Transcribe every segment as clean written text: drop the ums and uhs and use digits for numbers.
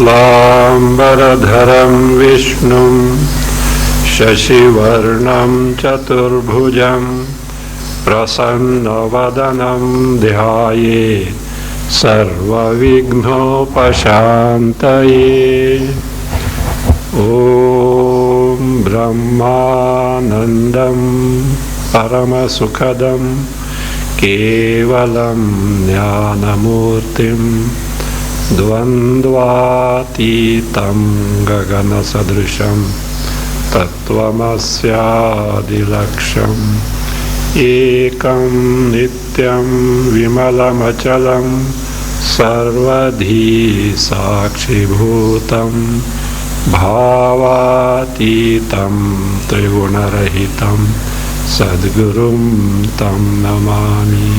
शुक्लांबरधरं विष्णुं शशिवर्णं चतुर्भुजं प्रसन्नवदनं ध्यायेत् सर्वविघ्नोपशान्तये। ॐ ब्रह्मानन्दं परमसुखदं केवलं ज्ञानमूर्तिं द्वन्द्वातीतं गगनसदृशं तत्त्वमस्यादिलक्ष्यम् एकं नित्यं विमलमचलं सर्वधी साक्षिभूतं भावातीतं त्रिगुणरहितं सद्गुरुं तं नमामि।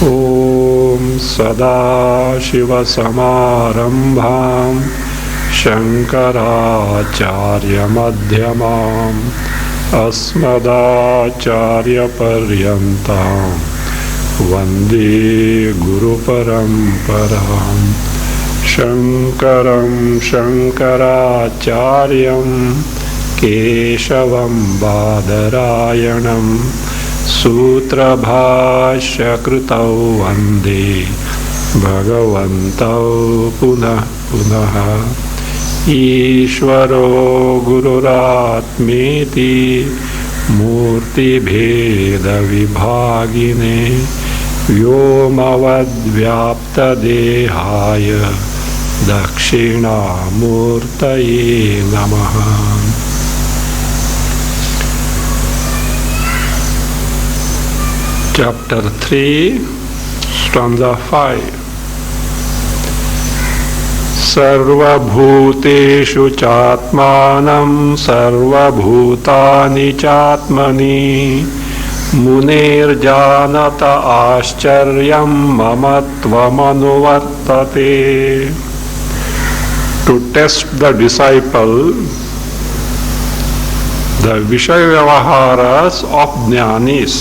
ॐ सदाशिवसमारम्भां शङ्कराचार्यमध्यमाम् अस्मदाचार्यपर्यन्तां वन्दे गुरुपरम्परां। शङ्करं शङ्कराचार्यं केशवं बादरायणं सूत्रभाष्यकृतौ वन्दे भगवन्तौ पुनः पुनः। ईश्वरो गुरुरात्मेति मूर्तिभेदविभागिने व्योमवद्व्याप्तदेहाय दक्षिणामूर्तये नमः। Chapter 3, stanza 5. सर्वभूतेषु चात्मानं सर्वभूतानि चात्मनि मुनेर्जानत आश्चर्यं ममत्वमनुवर्तते. To test the disciple, the Vishaya Vyavaharas of Jnanis,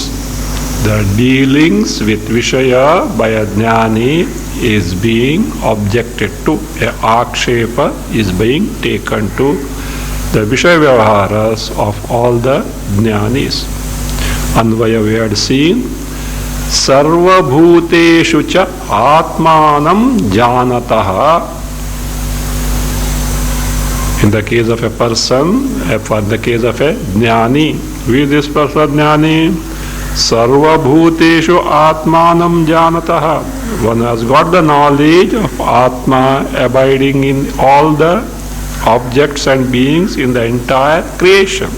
the dealings with Vishaya by a Jnani is being objected to. A akshepa is being taken to the Vishaya Vyavaharas of all the Jnanis. Anvaya we had seen. Sarva bhuteshu cha atmanam janataha. In the case of a person, for the case of a Jnani, who is this person Jnani? Sarva bhuteshu atmanam janataha. One has got the knowledge of Atma abiding in all the objects and beings in the entire creation.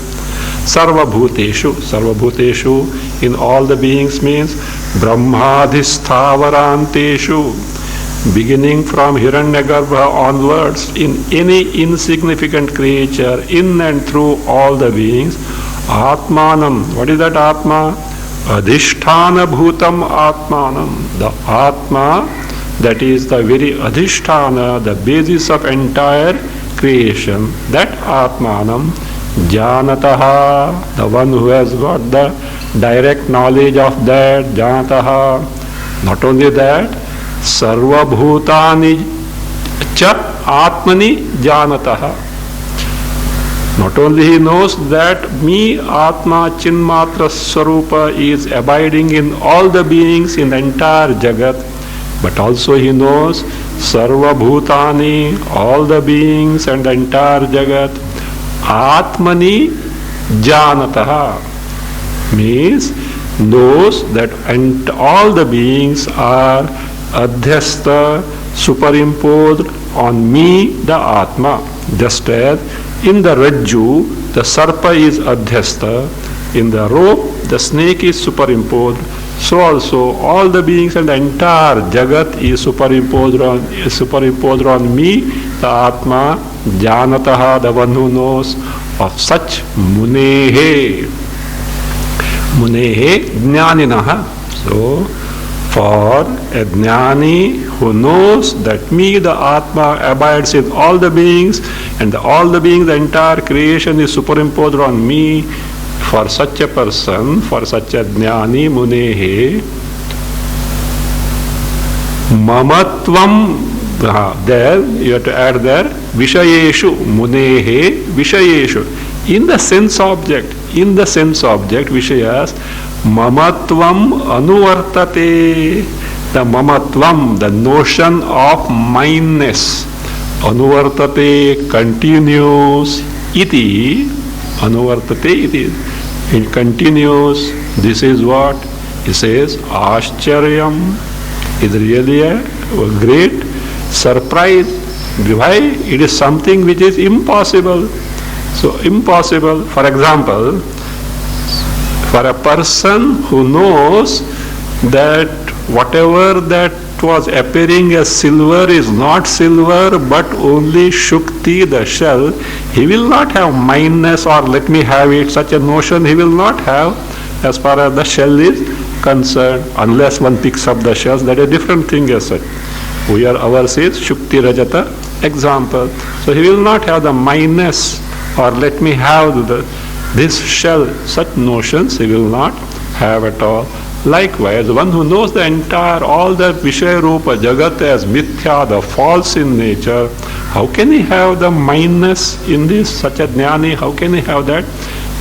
Sarva bhuteshu in all the beings means Brahmadhisthavaranteshu, beginning from Hiranyagarbha onwards, in any insignificant creature, in and through all the beings. Atmanam, what is that Atma? Adhisthana bhutam atmanam. The Atma, that is the very adhisthana, the basis of entire creation. That Atmanam janataha, the one who has got the direct knowledge of that, janataha. Not only that, sarva bhutani cha atmani janataha. Not only he knows that me, Atma, Chinmatra Swarupa is abiding in all the beings in the entire Jagat, but also he knows Sarva Bhutani, all the beings and the entire Jagat, Atmani Janataha, means knows that and all the beings are Adhyastha, superimposed on me, the Atma, just as in the Rajju, the Sarpa is Adhyastha, in the rope, the snake is superimposed, so also all the beings and the entire Jagat is superimposed on me, the Atma, Janataha, the one who knows. Of such Munehe Jnaninaha. So, for a Jnani who knows that me, the Atma, abides in all the beings, and all the beings, the entire creation is superimposed on me, for such a person, for such a Jnani Munehe, Mamatvam There you have to add there Vishayeshu Munehe Vishayeshu. In the sense object, Vishayas, Mamatvam Anuvartate. The Mamatvam, the notion of mindness, Anuvartate, continues, iti, Anuvartate, iti. It continues. This is what? He says, Ascharyam is really a great surprise. Why? It is something which is impossible. So impossible. For example, for a person who knows that whatever that was appearing as silver is not silver but only Shukti, the shell, he will not have mindness or let me have it, such a notion he will not have as far as the shell is concerned, unless one picks up the shells. That is a different thing as such. Ours is Shukti Rajata example. So he will not have the mindness or let me have this shell, such notions he will not have at all. Likewise, one who knows the entire, all the Vishaya Rupa Jagat as mithya, the false in nature, how can he have the mindness in this, such a jnani, how can he have that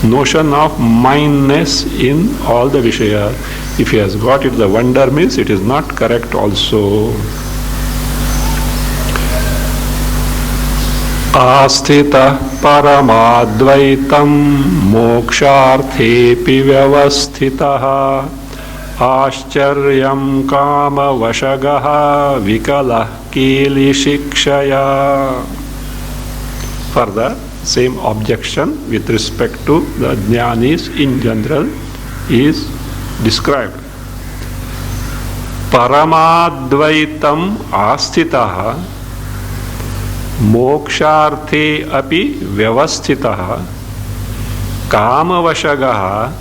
notion of mindness in all the Vishaya? If he has got it, the wonder means it is not correct also. Asthita paramadvaitam moksharthepi vyavasthitaha Ascharyam kama vashagaha vikalah keli shikshaya. Further, same objection with respect to the jnanis in general is described. Paramadvaitam asthitaha moksharthe api vyavasthitaha kamavashagaha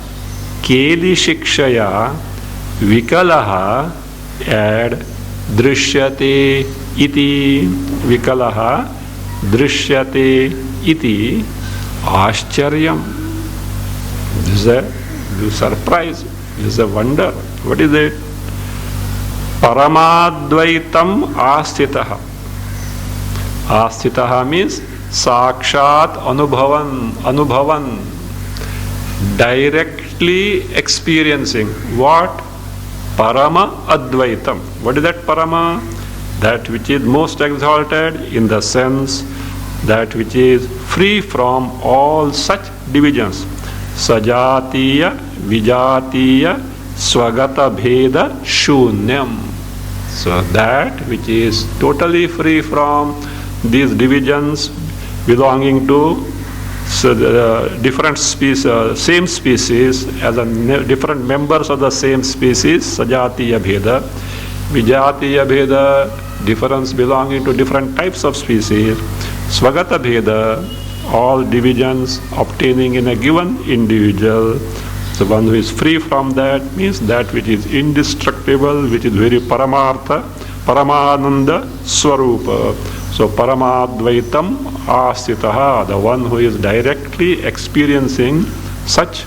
keli shikshaya vikalaha add drishyate iti vikalaha drishyate iti ascharyam. This is a surprise, this is a wonder. What is it? Paramadvaitam asthitaha. Asthitaha means sakshat anubhavan, directly experiencing. What? Parama Advaitam. What is that Parama? That which is most exalted in the sense that which is free from all such divisions. Sajatiya, Vijatiya, Swagata Bheda Shunyam. So that which is totally free from these divisions belonging to different species, same species, as different members of the same species, Sajatiya Bheda, Vijatiya Bheda, difference belonging to different types of species, Swagata Bheda, all divisions obtaining in a given individual. The one who is free from that means that which is indestructible, which is very Paramartha, Paramananda Swarupa. So Paramadvaitam Asthitaha, the one who is directly experiencing such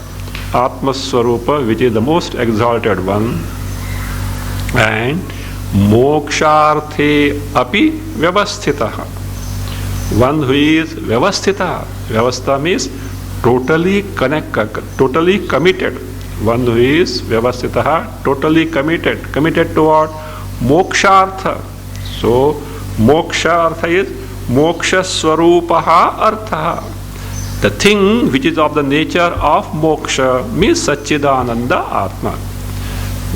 Atma Swarupa, which is the most exalted one. And Moksharthe api Vyavasthitaha, one who is Vyavasthita. Vyavastha means totally committed. One who is Vyavasthitaha, totally committed. Committed to what? Mokshartha. So Moksha artha is Moksha Swarupaha Artha. The thing which is of the nature of Moksha means Satchidananda Atma.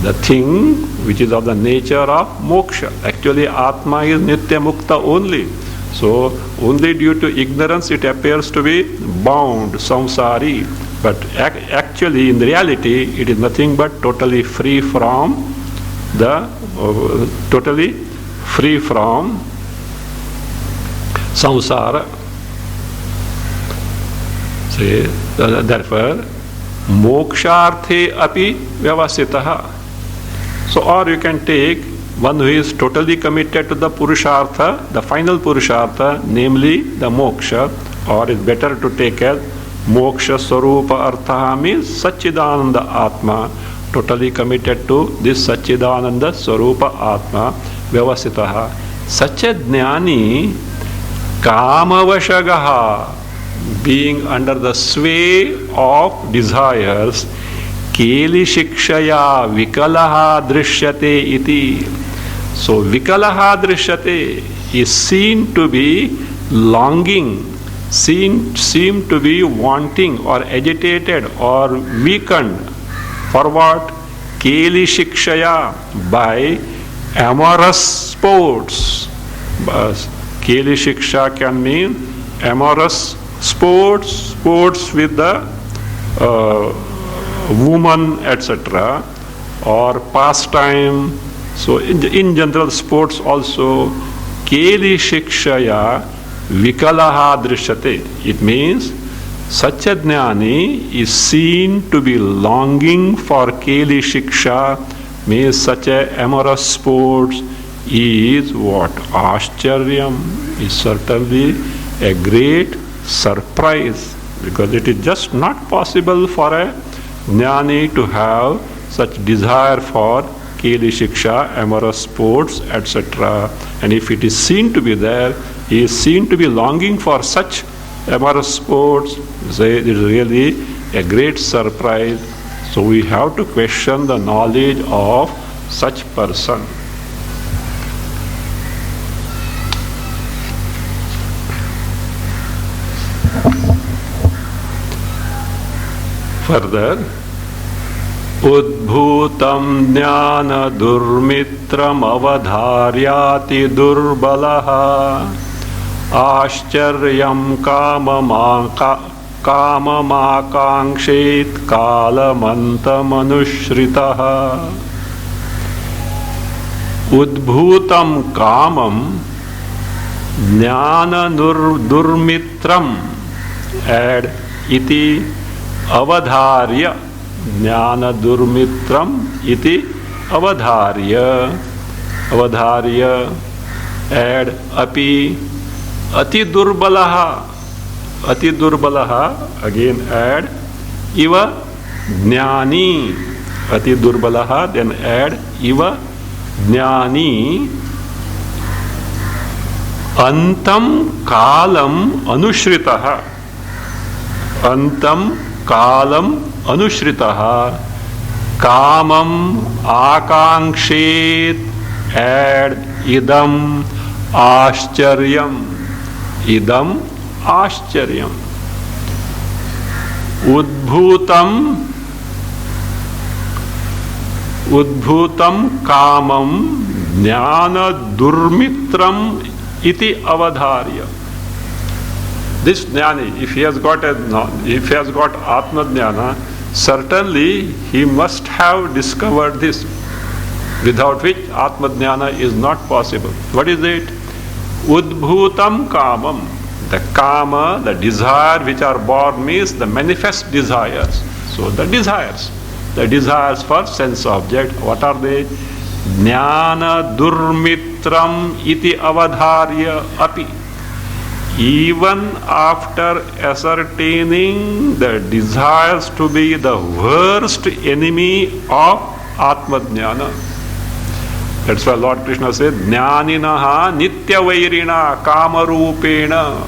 The thing which is of the nature of Moksha. Actually Atma is Nitya Mukta only. So only due to ignorance it appears to be bound, samsari. But actually in reality it is nothing but totally free from samsara. See, therefore, moksharthe api vyavasitaha. So, or you can take one who is totally committed to the purushartha, the final purushartha, namely the moksha, or it's better to take as moksha swarupa artha means Satchidananda Atma, totally committed to this Satchidananda Swarupa Atma, vyavasitaha. such a jnani, kamavashagaha, being under the sway of desires, keli shikshaya vikalaha drishyate iti. So vikalaha drishyate is seen to be longing, seem to be wanting or agitated or weakened. For what? Keli shikshaya, by amorous sports. Keli shiksha can mean amorous sports with the woman, etc., or pastime. So in general, sports also. Keli shikshaya vikalaha drishyate. It means such a jnani is seen to be longing for keli shiksha, means such a amorous sports is what? Ashcharyam, is certainly a great surprise, because it is just not possible for a jnani to have such desire for keli shiksha, amorous sports, etc. And if it is seen to be there, he is seen to be longing for such amorous sports. It is really a great surprise. So we have to question the knowledge of such person. Further, udbhutam jnana durmitram avadharyati durbalaha ashcharyam kamamakankshet kalamantamanushritaha. Udbhutam kamam jnana durmitram, add iti avadharya, jnana durmitram iti avadharya, add api ati durbalaha, again add iva jnani, ati durbalaha, then add iva jnani, antam kalam anushritaha, antam kalam anushritaha, kamam akankshet, add idam ashcharyam, udbhutam kamam jnana durmitram iti avadharya. This jnani, if he has got atma jnana, certainly he must have discovered this, without which atma jnana is not possible. What is it? Udbhutam kamam. The kama, the desire which are born, means the manifest desires. So the desires for sense object, what are they? Jnana durmitram iti avadharya api. Even after ascertaining the desires to be the worst enemy of atma jnana. That's why Lord Krishna said, Jnaninaha nitya vairina kamarupena.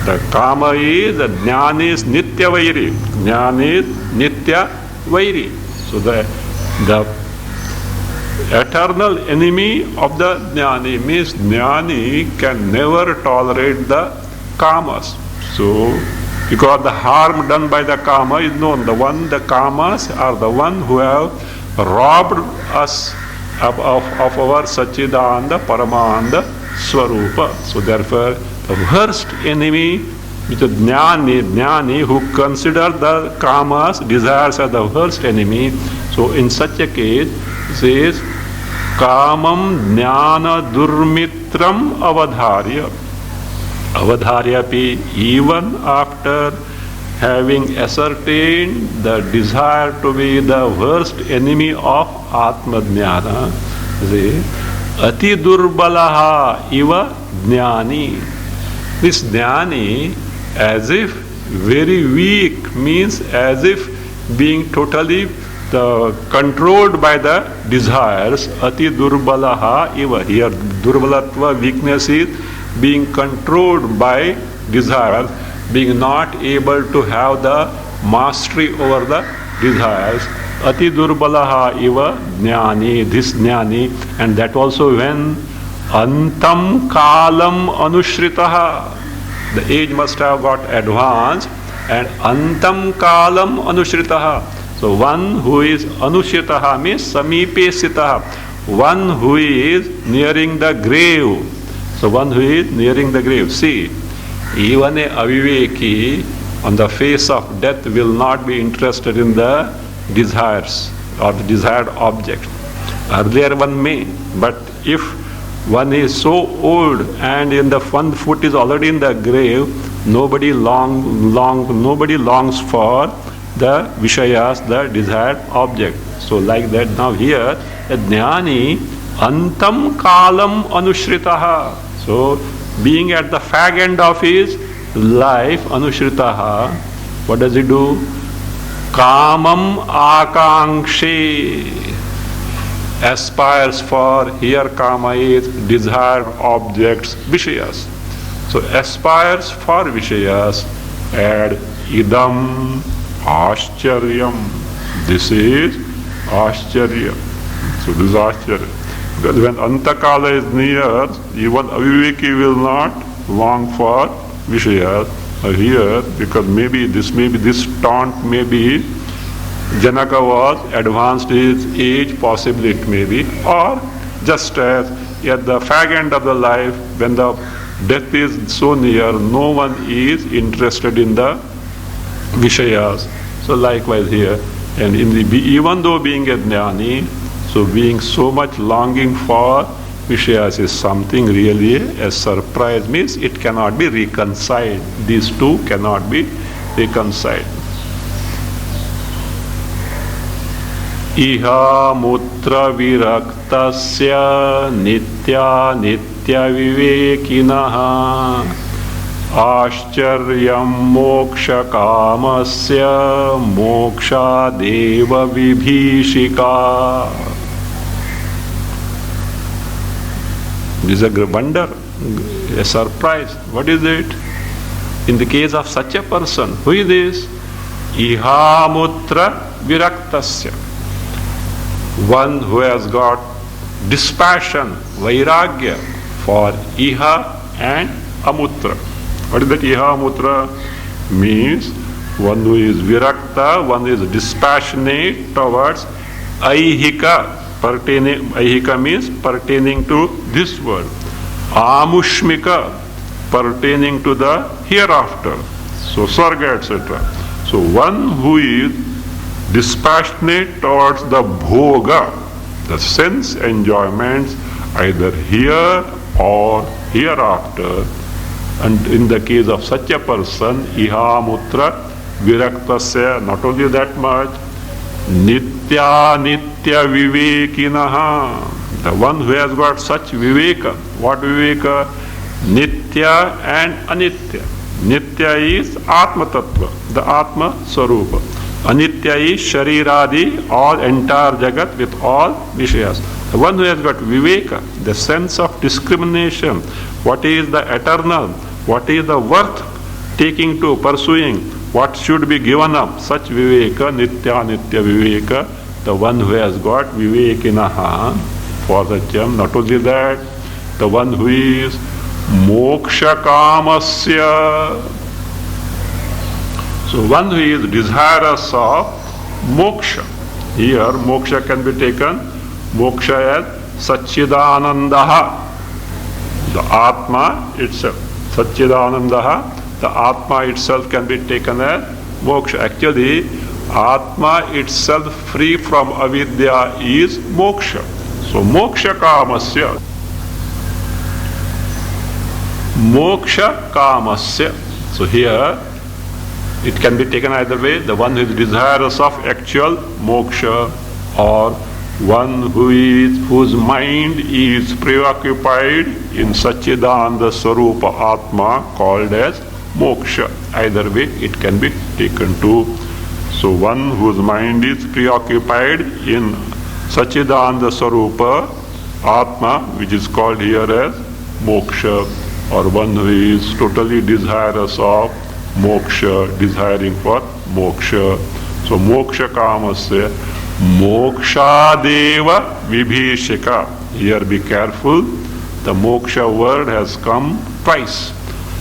The kama is, the jnani is nitya vairi. Jnani is nitya vairi. So the eternal enemy of the jnani means jnani can never tolerate the kamas. So, because the harm done by the kama is known. The kamas are the one who have robbed us of our Satchidananda Paramanda Swarupa. So therefore, the worst enemy, which is jnani who consider the kamas, desires as the worst enemy. So in such a case, it says, kamam jnana durmitram avadharya. Avadharyapi, even after having ascertained the desire to be the worst enemy of atma jnana, ati durbalaha iva jnani. This jnani, as if very weak, means as if being totally controlled by the desires, ati durbalaha eva. Here, durbalatva, weakness is being controlled by desires, being not able to have the mastery over the desires. Ati durbalaha eva jnani, this jnani, and that also when antam kalam anushritaha. The age must have got advanced, and antam kalam anushritaha. So one who is anushritaha means samipe sitaha, one who is nearing the grave. So one who is nearing the grave. See, even a aviveki on the face of death will not be interested in the desires or the desired object. Earlier one may, but if one is so old and in the one foot is already in the grave, nobody longs for the vishayas, the desired object. So like that now here, a jnani antam kalam anushritaha. So being at the fag end of his life, anushritaha, what does he do? Kamam akankshe, aspires for, here kama is desired objects, vishayas. So aspires for vishayas, add idam ascharyam. This is ascharya. So this is ascharya. Because when antakala is near, even aviveki will not long for vishayas. Here, because maybe this taunt may be Janaka was advanced his age, possibly it may be, or just as at the fag end of the life, when the death is so near, no one is interested in the vishayas. So likewise here, and even though being a jnani, so being so much longing for vishayas is something really a surprise, means it cannot be reconciled. These two cannot be reconciled. Iha mutra viraktasya nitya nitya vivekinaha Ascharyam moksha kamasya moksha deva vibhishika. This is a wonder, a surprise. What is it? In the case of such a person, who is this? Iha mutra viraktasya. One who has got dispassion, vairagya for iha and amutra. What is that iha amutra? Means one who is virakta, one who is dispassionate towards aihika. Aihika means pertaining to this world. Amushmika, pertaining to the hereafter. So sarga, etc. So one who is dispassionate towards the bhoga, the sense enjoyments, either here or hereafter. And in the case of such a person, iha mutra viraktasya, not only that much, nitya nitya vivekinaha, the one who has got such viveka. What viveka? Nitya and anitya. Nitya is atma tattva, the atma sarupa. Anitya is shariradi, all entire jagat with all vishayas. The one who has got viveka, the sense of discrimination, what is the eternal, what is the worth taking to pursuing, what should be given up, such viveka, nitya nitya viveka, the one who has got vivekinaha for the jam. Not only that, the one who is moksha kamasya. So one who is desirous of moksha. Here moksha can be taken, moksha as Satchidanandaha, the Atma itself. Satchidanandaha, the Atma itself can be taken as moksha. Actually, Atma itself free from avidya is moksha. So moksha kamasya. Moksha kamasya. So here it can be taken either way, the one who is desirous of actual moksha, or one whose mind is preoccupied in Satchidananda Sarupa Atma, called as moksha. Either way it can be taken to. So one whose mind is preoccupied in Sachidananda Sarupa, Atma, which is called here as moksha, or one who is totally desirous of moksha, desiring for moksha. So moksha kamasya mokshadeva vibhishika. Here be careful, the moksha word has come twice.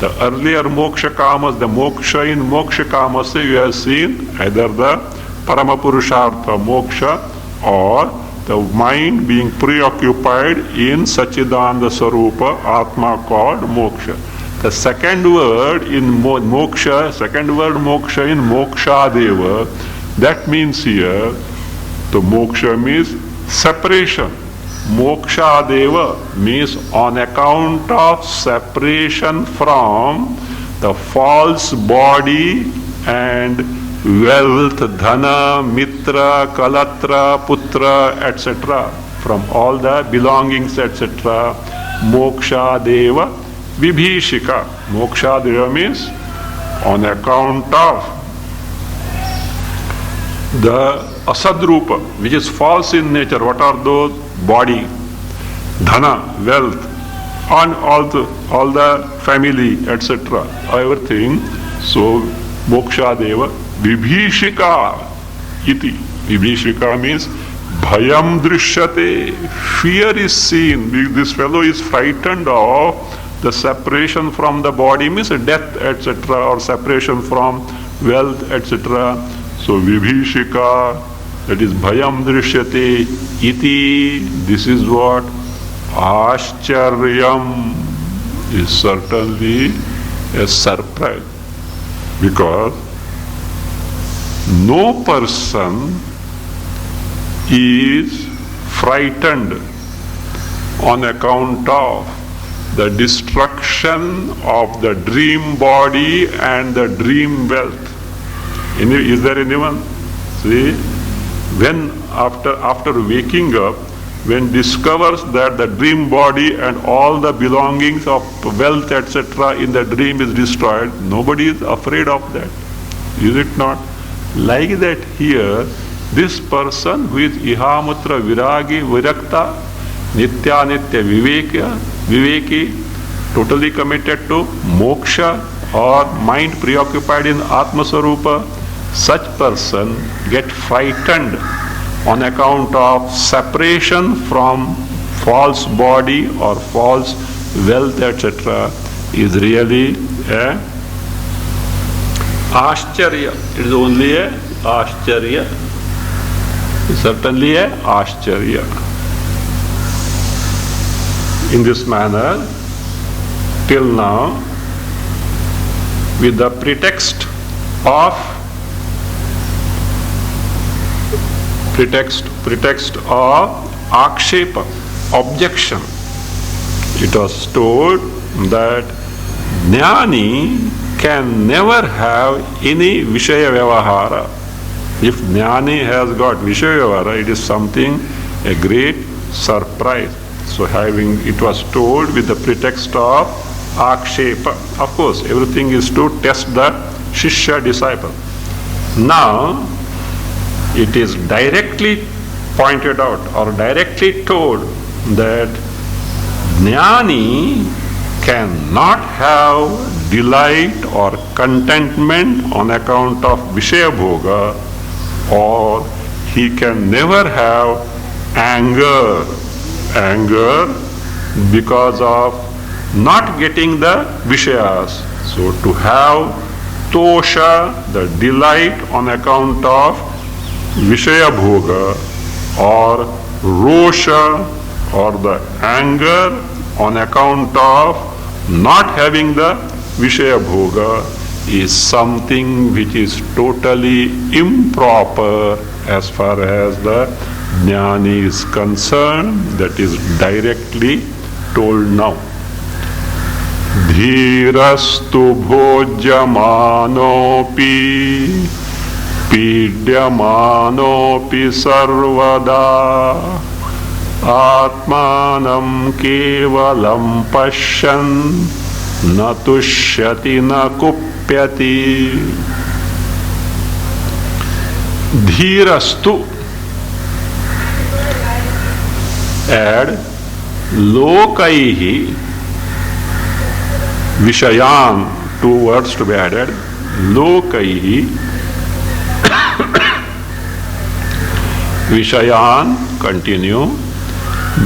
The earlier moksha kamas, the moksha in moksha kamasya you have seen either the paramapurushartha moksha or the mind being preoccupied in Sachidananda Sarupa, Atma called moksha. The second word in moksha, second word moksha in mokshadeva, that means here, the moksha means separation. Mokshadeva means on account of separation from the false body and wealth, dhana, mitra, kalatra, putra, etc. from all the belongings, etc. Mokshadeva vibhishika. Mokshadeva means on account of the asadrupa, which is false in nature. What are those? Body, dhana, wealth, and all the family, etc. Everything. So mokshadeva vibhishika iti. Vibhishika means bhayam drishyate. Fear is seen. This fellow is frightened of the separation from the body, means death, etc., or separation from wealth, etc. So vibhishika, that is bhayam drishyate iti. This is what ascharyam is, certainly a surprise, because no person is frightened on account of the destruction of the dream body and the dream wealth. Is there anyone? See, when after waking up, when discovers that the dream body and all the belongings of wealth, etc. in the dream is destroyed, nobody is afraid of that. Is it not? Like that here, this person who is ihamutra viragi virakta nityanitya viveki, totally committed to moksha or mind preoccupied in Atma Sarupa, such person get frightened on account of separation from false body or false wealth, etc. is really a ascharya. It is only a ascharya. Certainly a ascharya. In this manner, till now, with the pretext of akshepa, objection, it was told that jnani can never have any vishaya vyavahara. If jnani has got vishaya vyavahara, it is something, a great surprise. So it was told with the pretext of akshepa. Of course, everything is to test the shishya disciple. Now, it is directly pointed out or directly told that jnani cannot have delight or contentment on account of Vishaya Bhoga, or he can never have anger because of not getting the Vishayas. So to have tosha, the delight on account of Vishaya Bhoga, or rosha, or the anger on account of not having the Vishaya Bhoga, is something which is totally improper as far as the jnani is concerned. That is directly told now. Dhirastu bhojamanopi pidhyamanopi sarvada atmanam kevalam pashyan na tushyati na kupyati. Dhirastu. Add lokaihi vishayan, two words to be added. Lokaihi vishayan, continue.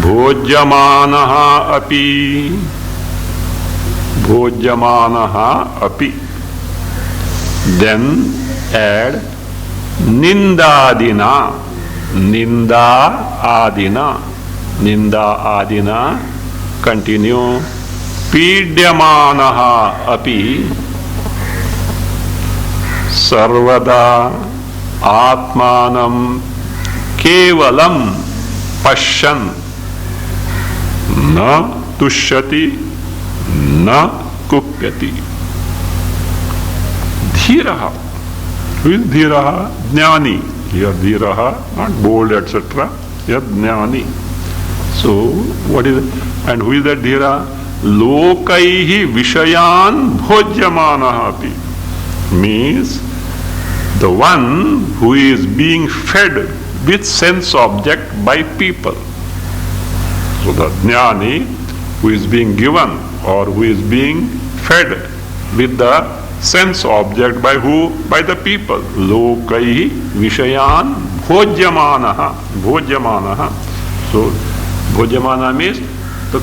Bhojyamanaha api. Bhojyamanaha api. Then add nindadina. Ninda adina. Ninda adina. Continue. Pidyamanaha api. Sarvada atmanam kevalam pashyan na tushyati na kupyati. Dhiraha. Who is dhiraha? Jnani. Here dhiraha, not bold, etc. Here jnani. So, what is it? And who is that dhira? Lokaihi vishayan bhojyamanaha api. Means the one who is being fed with sense object by people. So the jnani who is being given or who is being fed with the sense object by who? By the people. Lokaihi vishayan bhojyamanaha. Bhojyamanaha. So bhojyamana means the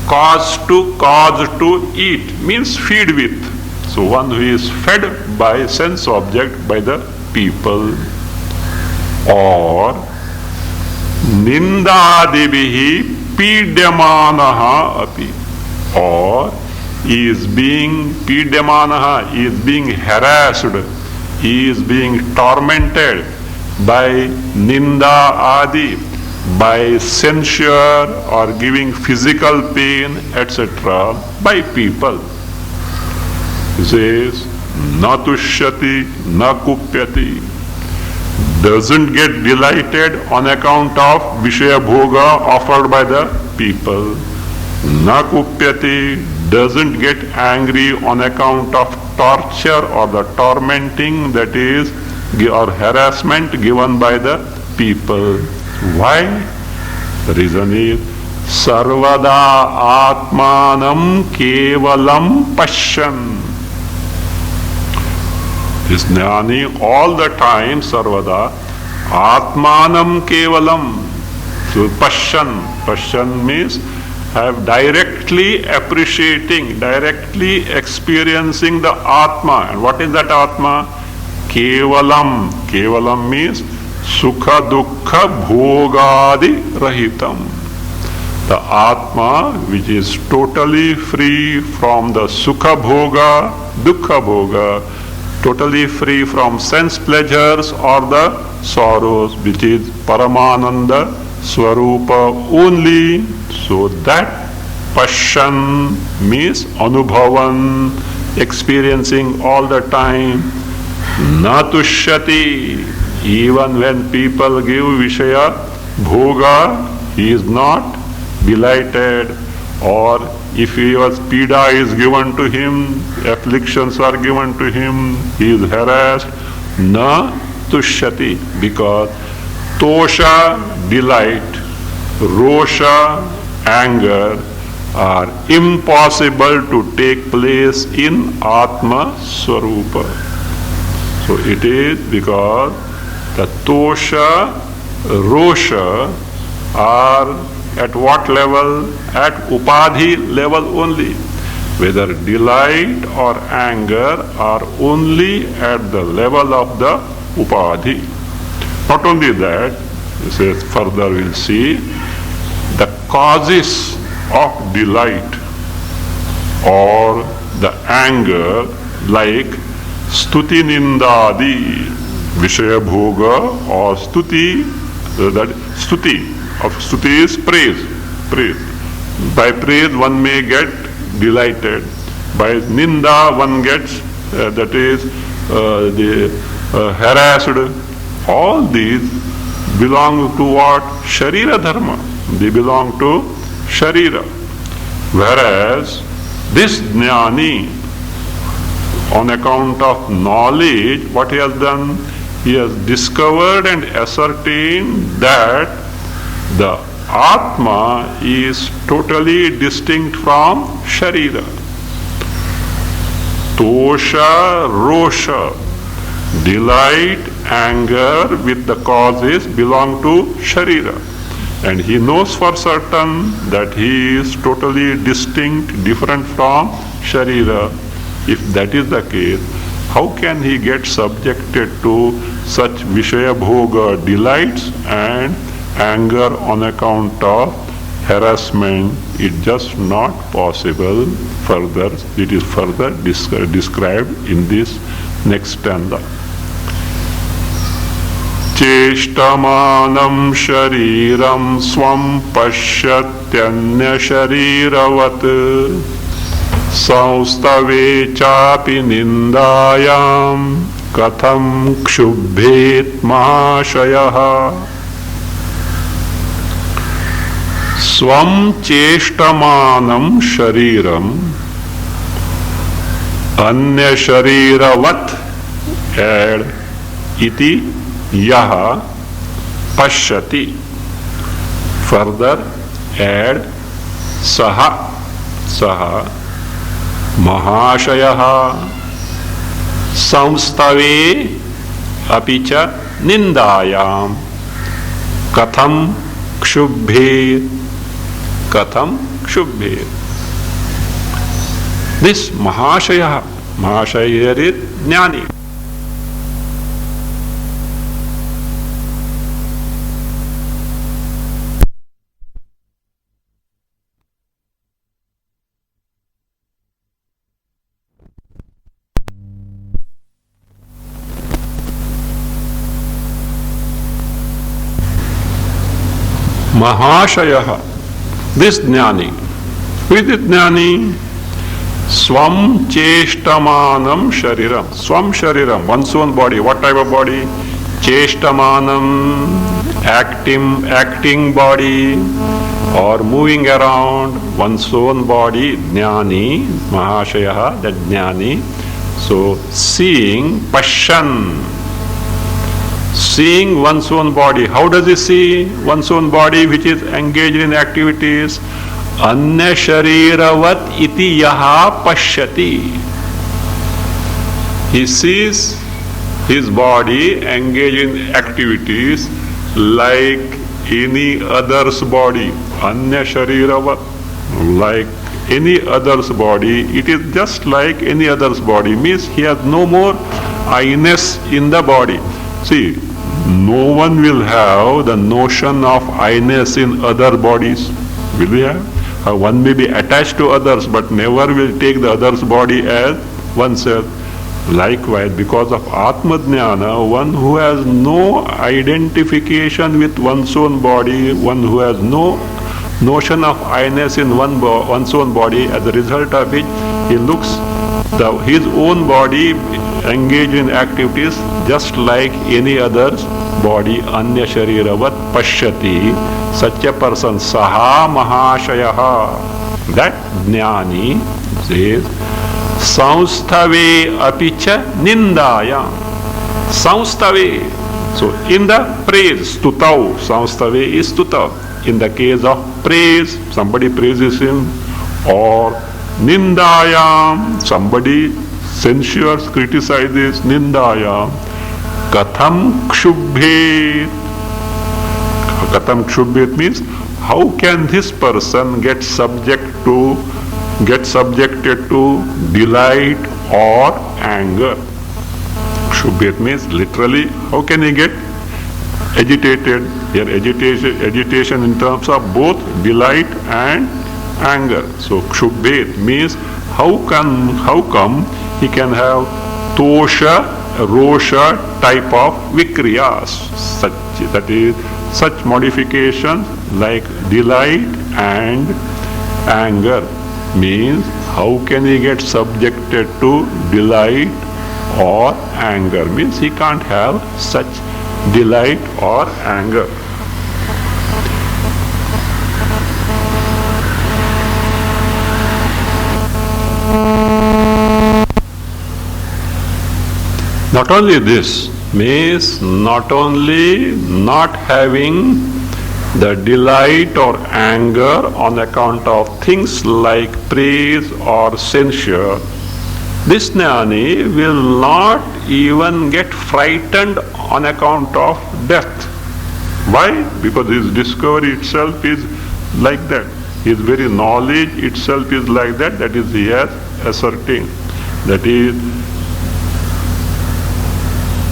cause to eat, means feed with. So one who is fed by sense object by the people. Or nindadibihi pidyamanaha api. Or he is being pidyamanaha, he is being harassed, he is being tormented by ninda adi, by censure or giving physical pain, etc. by people. He says, na tushyati, na kupyati. Doesn't get delighted on account of Vishaya Bhoga offered by the people. Na kupyati, doesn't get angry on account of torture or the tormenting, that is, or harassment given by the people. Why? The reason is, Sarvada Atmanam Kevalam Pashyan. This jnani all the time, Sarvada, Atmanam Kevalam. So Pashyan. Pashyan means have directly appreciating, directly experiencing the Atma. And what is that Atma? Kevalam. Kevalam means Sukha Dukkha Bhogadi Rahitam. The Atma which is totally free from the Sukha Bhoga, Dukkha Bhoga, totally free from sense pleasures or the sorrows, which is Paramananda Swarupa only. So that Pashyan means Anubhavan, experiencing all the time. Na tushyati, even when people give Vishaya Bhoga, he is not delighted. Or if he was pida is given to him, afflictions are given to him, he is harassed. Na tushyati, because tosha, delight, rosha, anger, are impossible to take place in Atma Swarupa. So it is because the tosha, rosha are at what level? At upadhi level only. Whether delight or anger are only at the level of the upadhi. Not only that, this is further we'll see, the causes of delight or the anger, like stuti nindadi, vishaya bhoga, or stuti, that stuti. Of stuti is praise. Praise. By praise one may get delighted. By ninda one gets, that is, harassed. All these belong to what? Sharira dharma. They belong to Sharira. Whereas this jnani, on account of knowledge, what he has done? he has discovered and ascertained that the Atma is totally distinct from Sharira. Tosha, Rosha, delight, anger with the causes belong to Sharira. And he knows for certain that he is totally distinct, different from Sharira. If that is the case, how can he get subjected to such Vishaya Bhoga delights and anger on account of harassment? It's just not possible. Further, it is further described in this next stanza. Cheshtamanam shariram swam pashatyanya shariravat Saustave chapi nindayam katham kshubhet mahashayaha. Swam cheshtamanam shariram anya shariravat add iti yaha pashyati. Further add saha mahashayaha samstave apicha nindayam katham kshubhe. This mahashaya is jnani. Mahashaya, this jnani. Who is this jnani? Swam cheshtamanam shariram. Swam shariram, one's own body. What type of body? Cheshtamanam, acting body, or moving around one's own body. Jnani, mahashaya, that jnani. So seeing, pashan. Seeing one's own body. How does he see one's own body which is engaged in activities? Anya shariravat iti yaha pashyati. He sees his body engaged in activities like any other's body. Anya shariravat, like any other's body. It is just like any other's body. Means he has no more I-ness in the body. See, no one will have the notion of I-ness in other bodies. Will we have? One may be attached to others, but never will take the other's body as oneself. Likewise, because of Atma Jnana, one who has no identification with one's own body, one who has no notion of I-ness in one's own body, as a result of which he looks his own body engaged in activities just like any other's body. Anya shariravat pashyati. Such a person, saha mahashayaha, that jnani says, samstave apicha nindaya. Samstave. So in the praise, stutau, samstave is stutau. In the case of praise, somebody praises him, or nindayam, somebody censures, criticizes, nindayam. Katham kshubhet. Katham kshubhet means how can this person get subjected to delight or anger? Kshubhet means literally how can he get agitated? Here agitation in terms of both delight and anger. So kshubhet means how come he can have tosha, rosha type of vikriyas, such modifications like delight and anger. Means how can he get subjected to delight or anger? Means he can't have such delight or anger. Not only this, means not only not having the delight or anger on account of things like praise or censure, this jnani will not even get frightened on account of death. Why? Because his discovery itself is like that. His very knowledge itself is like that. That is, he has ascertained. That is,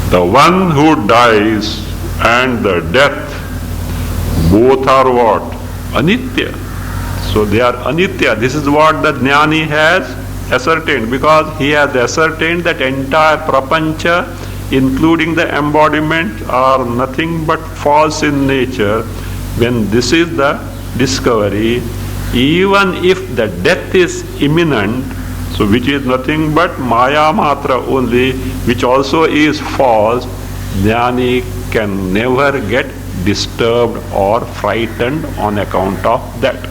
the one who dies and the death, both are what? Anitya. So they are anitya. This is what the jnani has ascertained, because he has ascertained that entire prapancha, including the embodiment, are nothing but false in nature. When this is the discovery, even if the death is imminent, so which is nothing but maya matra only, which also is false, jnani can never get disturbed or frightened on account of that.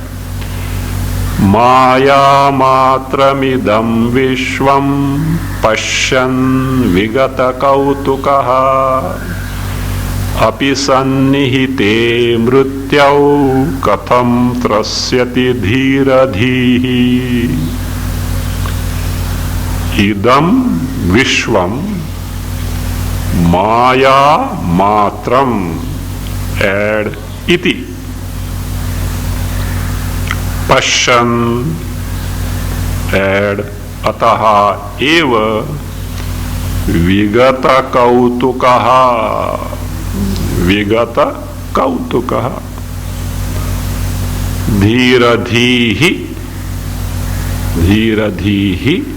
Maya matramidam vishvam pashyan vigata kautukaha api sannihite mrutyau katham trasyati dhiradhihi. Idam vishvam maya matram, add iti, pashyan, add ataha eva, vigata kautukaha, vigata kautukaha, dhiradhihi, dhiradhihi,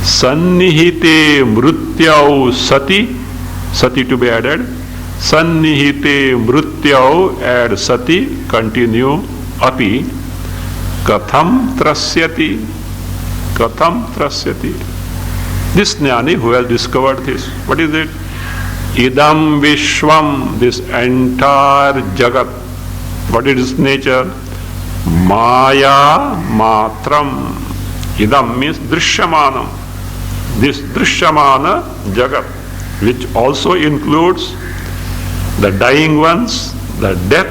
sannihite mrutyau sati, sati to be added, sannihite mrutyau, add sati, continue, api, katham trasyati, katham trasyati. This jnani who has discovered this, what is it? Idam vishvam, this entire jagat, what is its nature? Maya matram. Idam means drishyamanam. This drishyamana jagat, which also includes the dying ones, the death,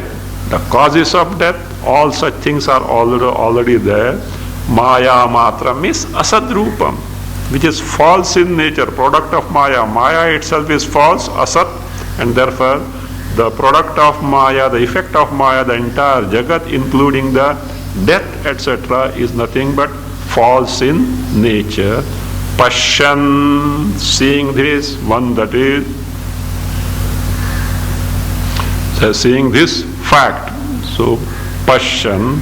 the causes of death, all such things are already there. Maya matra means asadrupam, which is false in nature, product of Maya. Maya itself is false, asat, and therefore the product of Maya, the effect of Maya, the entire jagat, including the death, etc., is nothing but false in nature. Pashyan, seeing this, one that is, seeing this fact. So, pashyan,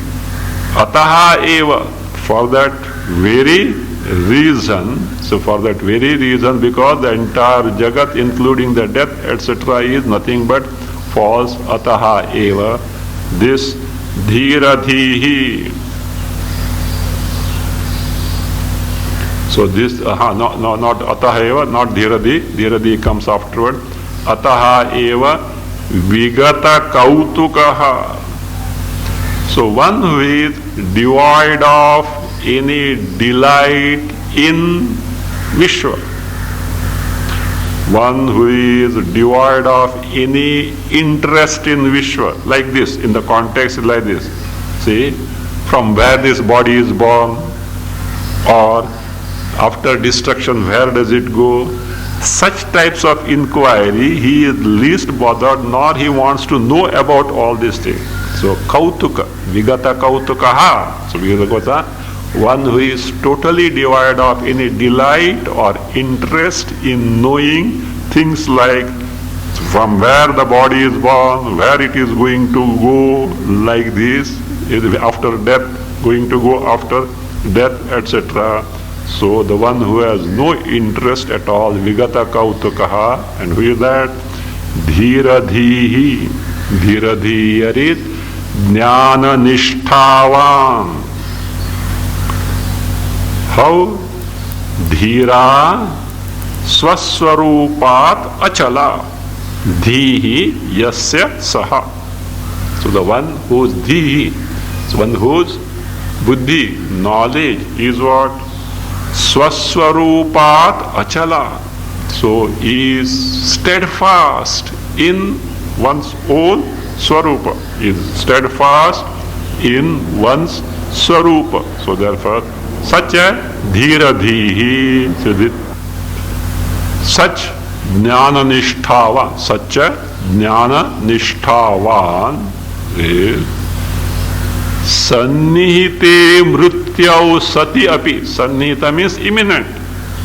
ataha eva, for that very reason, so for that very reason, because the entire jagat, including the death, etc., is nothing but false, ataha eva, this dhiradhihi. So this, not ataha eva, not dhiradhi, dhiradhi comes afterward. Ataha eva vigata kautukaha. So one who is devoid of any delight in Vishwa, one who is devoid of any interest in Vishwa, like this, in the context like this. See, from where this body is born, or after destruction, where does it go? Such types of inquiry, he is least bothered, nor he wants to know about all these things. So, kautuka, vigata kautukaha. So, vigata, one who is totally devoid of any delight or interest in knowing things like from where the body is born, where it is going to go, like this, after death, going to go after death, etc. So the one who has no interest at all, vigata kautukaha, and who is that? Dhiradhihi. Dhiradhi arit jnana nishthavan. How? Dhira swaswarupat achala. Dhihi yasya saha. So the one whose dhihi, so one whose buddhi, knowledge is what? Swaswarupat achala. So he is steadfast in one's own Swarupa, is steadfast in one's Swarupa. So therefore, such a Dhiradhihi, such Jnana Nishthavan, such a Jnana Nishthavan is Sannihite Mrutyau Sati Api. Sannihita means imminent.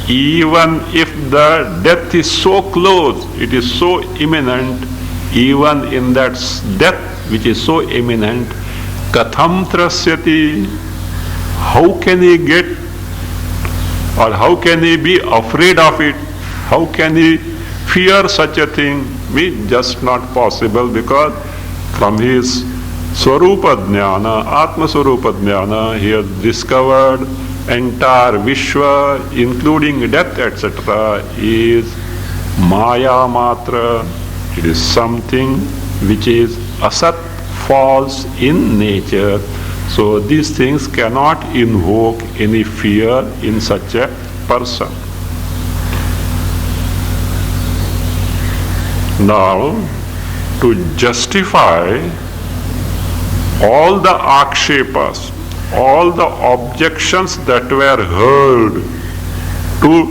Even if the death is so close, it is so imminent, even in that death which is so imminent, Katham Trasyati, how can he get, or how can he be afraid of it? How can he fear such a thing? Means just not possible, because from his Swarupa Jnana, Atma Swarupa Jnana, he has discovered entire Vishwa, including death, etc., is Maya Matra. It is something which is asat, false in nature. So these things cannot invoke any fear in such a person. Now, to justify all the akshepas, all the objections that were heard to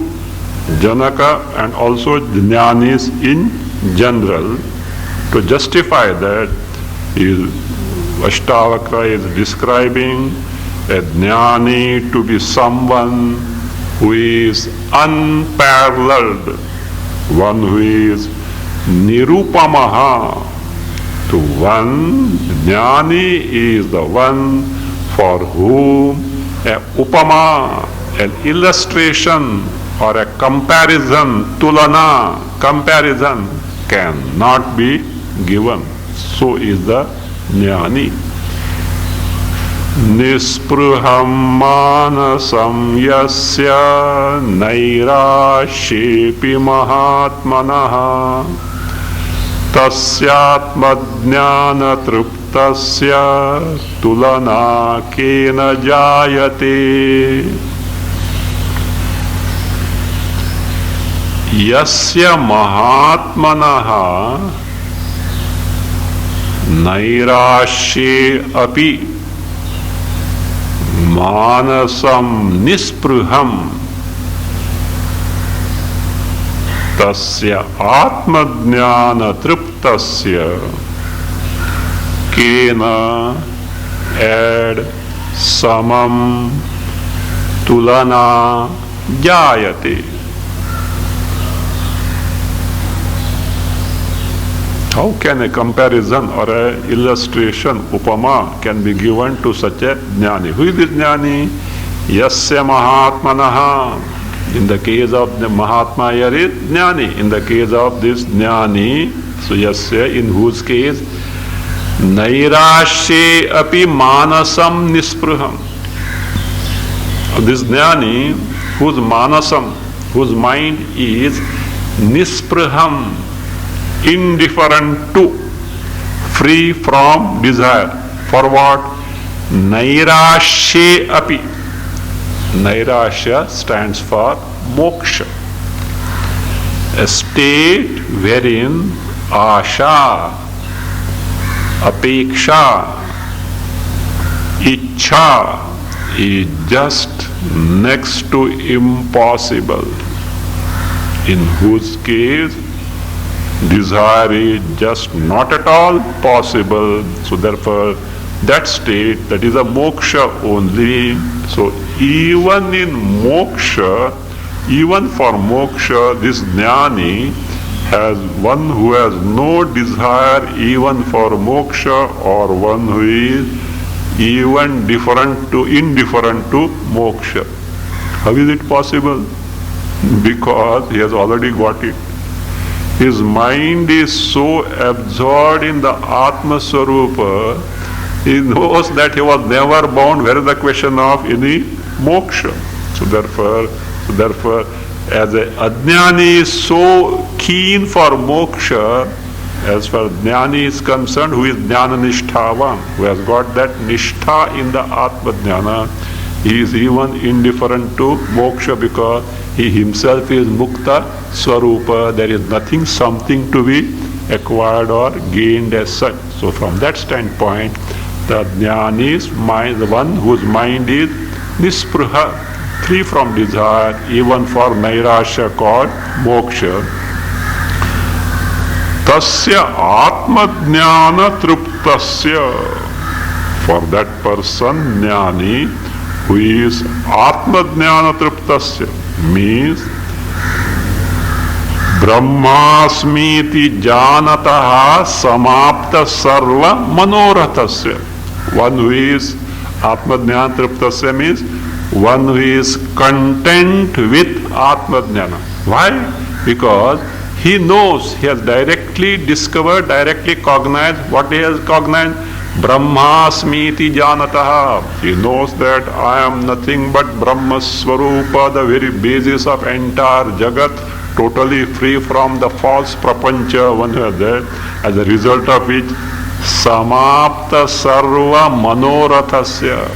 Janaka and also Jnanis in general, to justify that, Ashtavakra is describing a Jnani to be someone who is unparalleled, one who is Nirupamaha. To one, Jnani is the one for whom a upama, an illustration or a comparison, tulana, comparison cannot be given. So is the Jnani. Nispruham manasam yasya nairashepi mahatmanaha tasyatmadjnana truptasya tulana kena jayate. Yasya mahatmanaha nairashe api manasam nispruham tasya atmadjnana triptasya kena ad samam tulana jayate. How can a comparison or a illustration, upama, can be given to such a jnani? Who is this jnani? Yasya mahatmanaha. In the case of the Mahatma, here is jnani. In the case of this jnani, so yasya, in whose case, nairashe api manasam nispruham. This jnani, whose manasam, whose mind is nispruham, indifferent to, free from desire. For what? Nairashe api. Nairasya stands for moksha, a state wherein asha, apeksha, ichha is just next to impossible, in whose case desire is just not at all possible. So therefore, that state, that is a moksha only. So even in moksha, even for moksha, this jnani has one who has no desire even for moksha, or one who is even indifferent to moksha. How is it possible? Because he has already got it. His mind is so absorbed in the Atma Swarupa, he knows that he was never bound. Where is the question of any moksha? So therefore, as a ajnani is so keen for moksha, as far as jnani is concerned, who is jnana nishthavan, who has got that nishtha in the Atma Jnana, he is even indifferent to moksha, because He himself is Mukta Swarupa. There is nothing, something to be acquired or gained as such. So from that standpoint, the Jnani is mind, the one whose mind is Nispruha, free from desire, even for Nairasya called Moksha. Tasya Atma-jnana truptasya. For that person, Jnani, who is Atma-jnana truptasya, means Brahmasmiti janataha samapta sarva manorathasya. One who is Atma-jnana truptasya means one who is content with Atma-jnana. Why? Because he knows, he has directly discovered, directly cognized. What he has cognized? Brahmasmiti janataha. He knows that I am nothing but Brahma Swarupa, the very basis of entire Jagat, totally free from the false prapancha, one who is there, as a result of which samapta sarva manorathasya.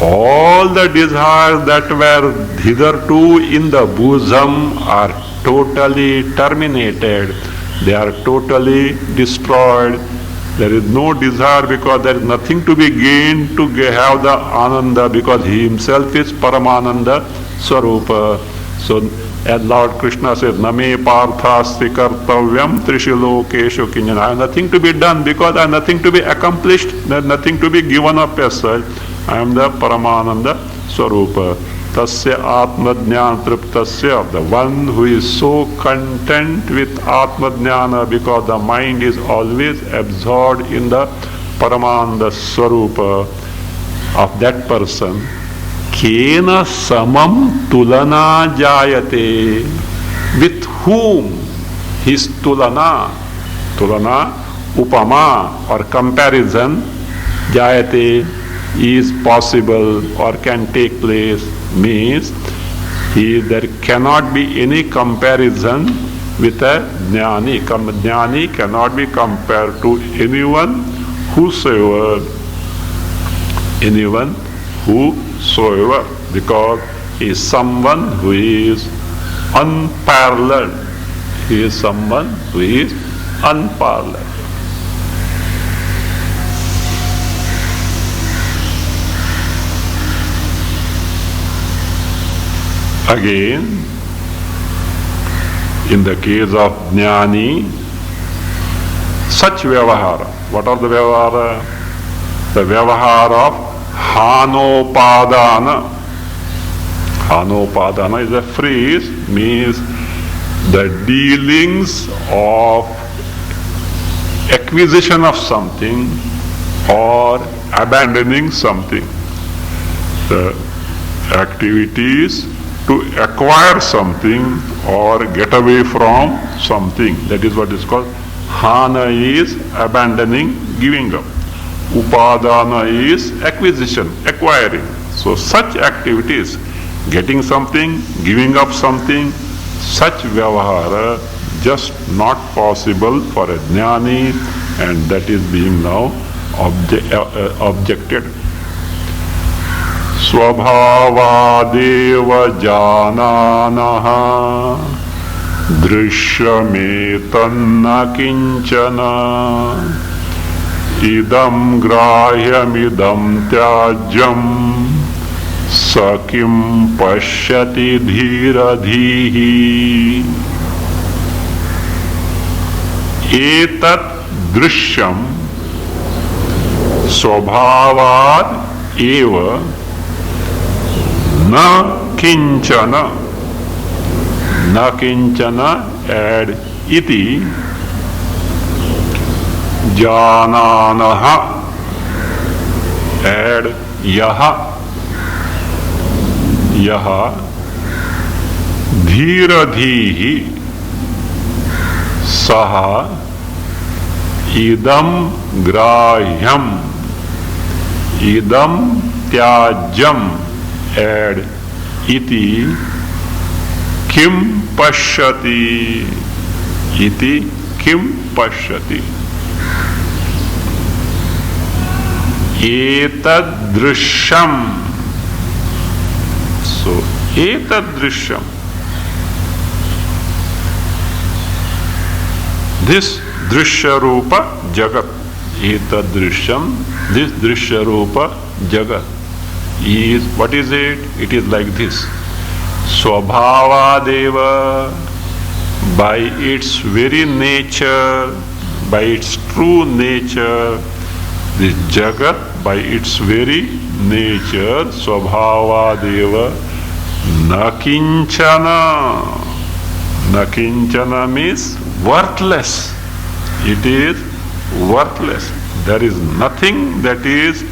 All the desires that were hitherto in the bosom are totally terminated. They are totally destroyed. There is no desire because there is nothing to be gained to have the Ananda, because he himself is Paramananda Swarupa. So as Lord Krishna says, Name Parthasti Kartavyam Trishilokeshu Kinjana. I have nothing to be done because I have nothing to be accomplished, there is nothing to be given up as such. I am the Paramananda Swarupa. Tasya Atma-jnana triptasya, the one who is so content with Atma-jnana because the mind is always absorbed in the Paramananda Swarupa of that person. Kena samam tulana jayate. With whom his tulana, upama or comparison, jayate, is possible or can take place, means there cannot be any comparison with a Jnani. Jnani cannot be compared to anyone whosoever, because he is someone who is unparalleled. He is someone who is unparalleled. Again, in the case of Jnani, such Vyavahara. What are the Vyavahara? The Vyavahara of Hanopadana. Hanopadana is a phrase, means the dealings of acquisition of something or abandoning something. The activities to acquire something or get away from something. That is what is called. Hana is abandoning, giving up. Upadana is acquisition, acquiring. So such activities, getting something, giving up something, such Vyavahara just not possible for a Jnani, and that is being now objected. Svabhavadev jananaha drishyametanna kinchana idam grahyamidam tyajyam sakim pashyati dhiradhihi. Etat drishyam svabhavad eva na kinchana. Na kinchana, add iti, jananaha, add yaha, dhiradhihi, saha, idam grahyam, idam tyajyam, add iti, kim pashyati, iti kim pashyati. Etad drishyam. So etad drishyam, This drishya rupa jagat. Eta drishyam. This drishya rupa jagat is, what is it? It is like this. Swabhavadeva, by its very nature, by its true nature, this jagat, by its very nature, Swabhavadeva, nakinchana. Nakinchana means worthless. It is worthless. There is nothing that is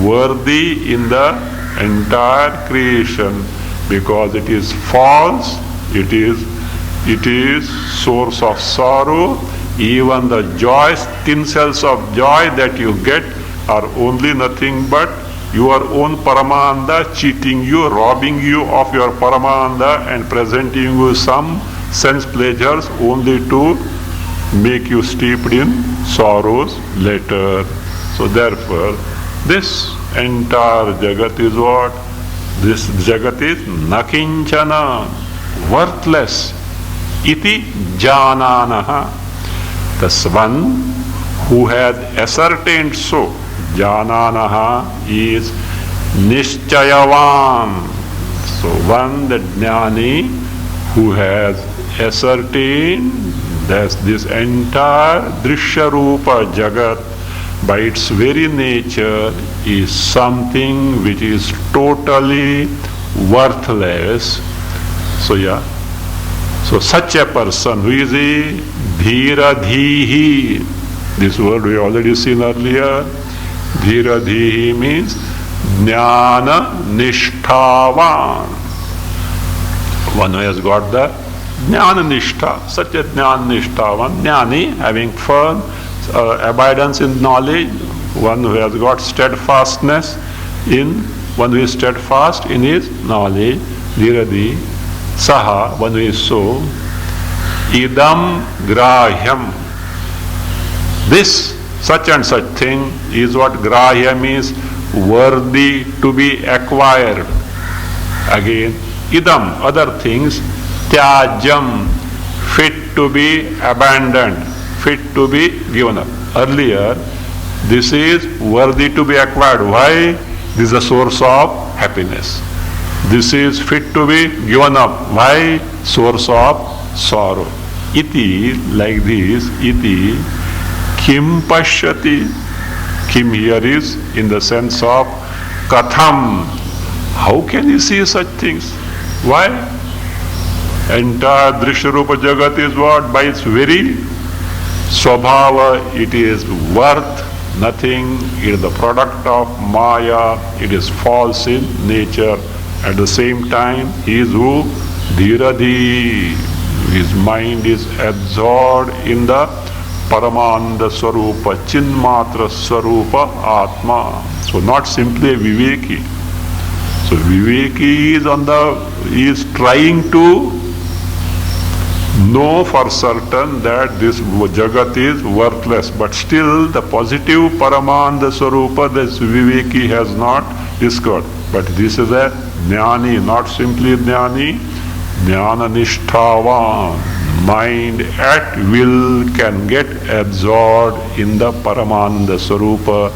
worthy in the entire creation, because it is false, it is source of sorrow. Even the joys, tinsels of joy that you get are only nothing but your own Paramananda cheating you, robbing you of your Paramananda and presenting you some sense pleasures only to make you steeped in sorrows later. So therefore, this entire Jagat is what? This Jagat is nakinchana, worthless. Iti jananaha. The one who has ascertained so, jananaha is nishchayavan. So one, the jnani, who has ascertained that this entire drishya rupa jagat by its very nature is something which is totally worthless. So so such a person, who is he? Dhiradhihi. This word we already seen earlier. Dhiradhihi means jnana nishthavan. One who has got the jnana nishtha, such a jnana nishthavan, jnani, having firm abidance in knowledge, one who has got steadfastness in, one who is steadfast in his knowledge, dhiradhi, saha, one who is so, idam grahyam. This, such and such thing is what grahya means, worthy to be acquired. Again, idam, other things, tyajam, fit to be abandoned, fit to be given up. Earlier, this is worthy to be acquired. Why? This is a source of happiness. This is fit to be given up. Why? Source of sorrow. Iti, like this, iti, kim pashyati. Kim here is in the sense of katham. How can you see such things? Why? Entire drishya rupa jagat is what? By its very swabhava, it is worth nothing. It is the product of maya. It is false in nature. At the same time, he is who? Dhiradhi. His mind is absorbed in the Paramanda Swarupa, Chinmatra Swarupa Atma. So not simply a Viveki. So Viveki is trying to know for certain that this Jagat is worthless, but still the positive Paramanda Swarupa this Viveki has not discovered. But this is a Jnani, not simply Jnani, Jnana Nishthavan. Mind at will can get absorbed in the Paramanda Swarupa,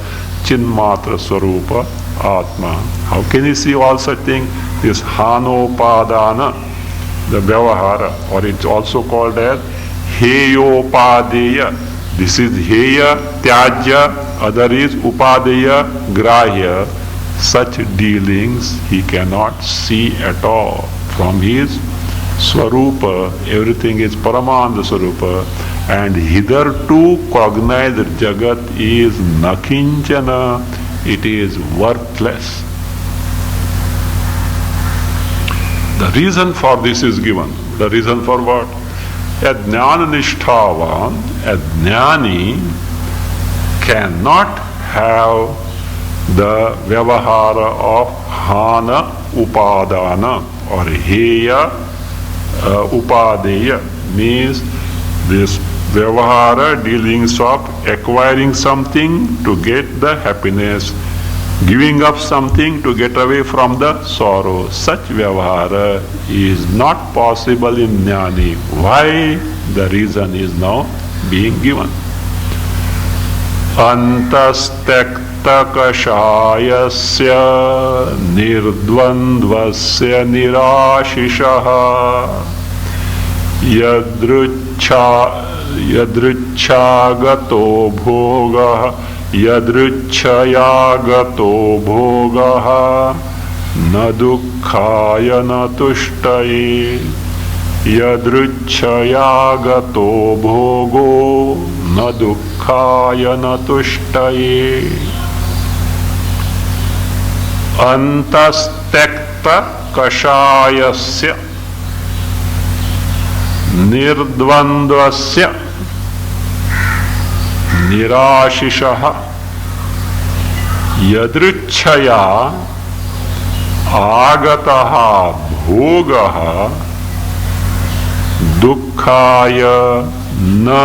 Chinmatra Swarupa, Atma. How can you see all such things? This Hanopadana, the Vyavahara, or it's also called as Heyopadeya. This is Heya, Tyajya, other is Upadeya, Grahya. Such dealings he cannot see at all. From his Swarupa, everything is Paramanda Swarupa, and hitherto cognized Jagat is Nakinchana, it is worthless. The reason for this is given. The reason for what? A Jnana Nishthavan, a Jnani cannot have the Vyavahara of Hana Upadana or Heya Upadeya, means this Vyavahara, dealings of acquiring something to get the happiness, giving up something to get away from the sorrow. Such Vyavahara is not possible in Jnani. Why? The reason is now being given. Antastektakashayasya nirdvandvasya nirashishaha yadruchagato bhogaha yadruchayagato bhogaha na dukkhaya na tushtaye yadruchayagato bhogo na dukkhaya na tushtaye. Antastekta kashayasya nirdvandvasya nirashishaha yadruchaya agataha bhogaha dukkhaya na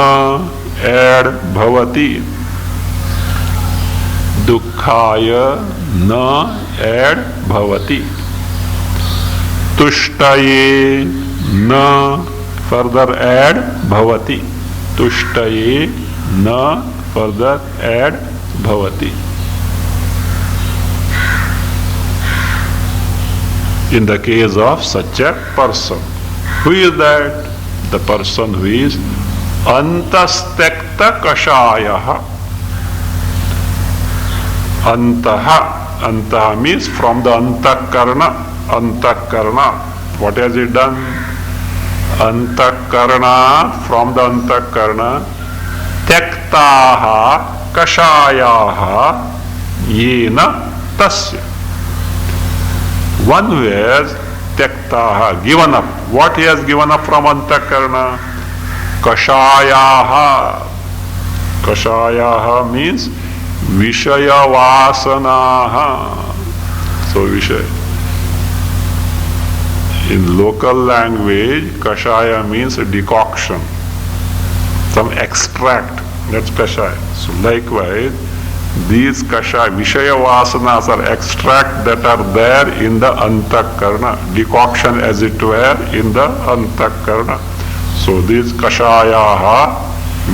ad bhavati dukkhaya na ad bhavati tushtaye na further add bhavati tushtaye na further add bhavati. In the case of such a person, who is that? The person who is antastekta kashayaha. Antaha means from the antakarna. What has it done? Antakarna, from the antakarna, tektaha kashayaha yena tasya. One who has tektaha, given up. What he has given up from antakarna? Kashayaha. Kashayaha means Vishaya Vasanaha. So Vishaya. In local language, Kashaya means a decoction, some extract, that's Kashaya. So likewise, these Kashaya, Vishaya Vasanas are extract that are there in the Antakarna, decoction as it were in the Antakarna. So these Kashayaha,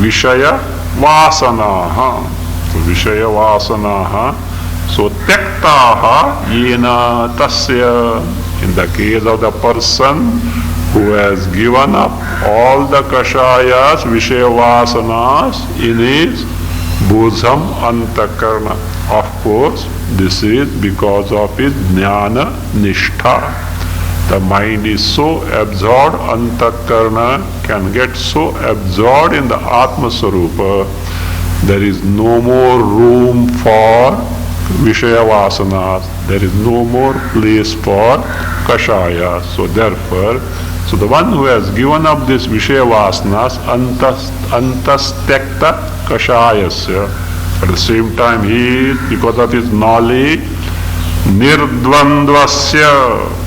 Vishaya Vasanaha. So Vishaya Vasanaha. So Tektaha Yena Tasya. In the case of the person who has given up all the Kashayas, Vishaya Vasanas in his Bhuzam Antakarna. Of course, this is because of his Jnana Nishtha. The mind is so absorbed, Antakarna can get so absorbed in the Atma Swarupa, there is no more room for Vishaya Vasanas, there is no more place for Kashaya. So therefore, so the one who has given up this Vishaya Vasanas, antastekta Kashayasya, at the same time he is, because of his knowledge, nirdvandvasya,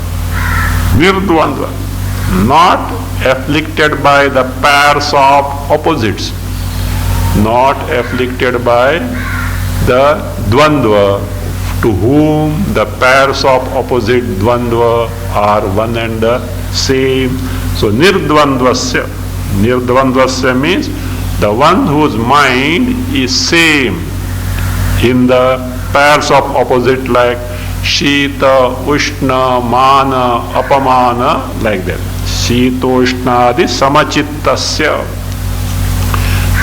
not afflicted by the pairs of opposites, not afflicted by the dvandva, to whom the pairs of opposite dvandva are one and the same. So nirdvandvasya. Nirdvandvasya means the one whose mind is same in the pairs of opposite, like Shita, Ushna, Mana, Apamana, like that. Shita, Ushna, the samachittasya.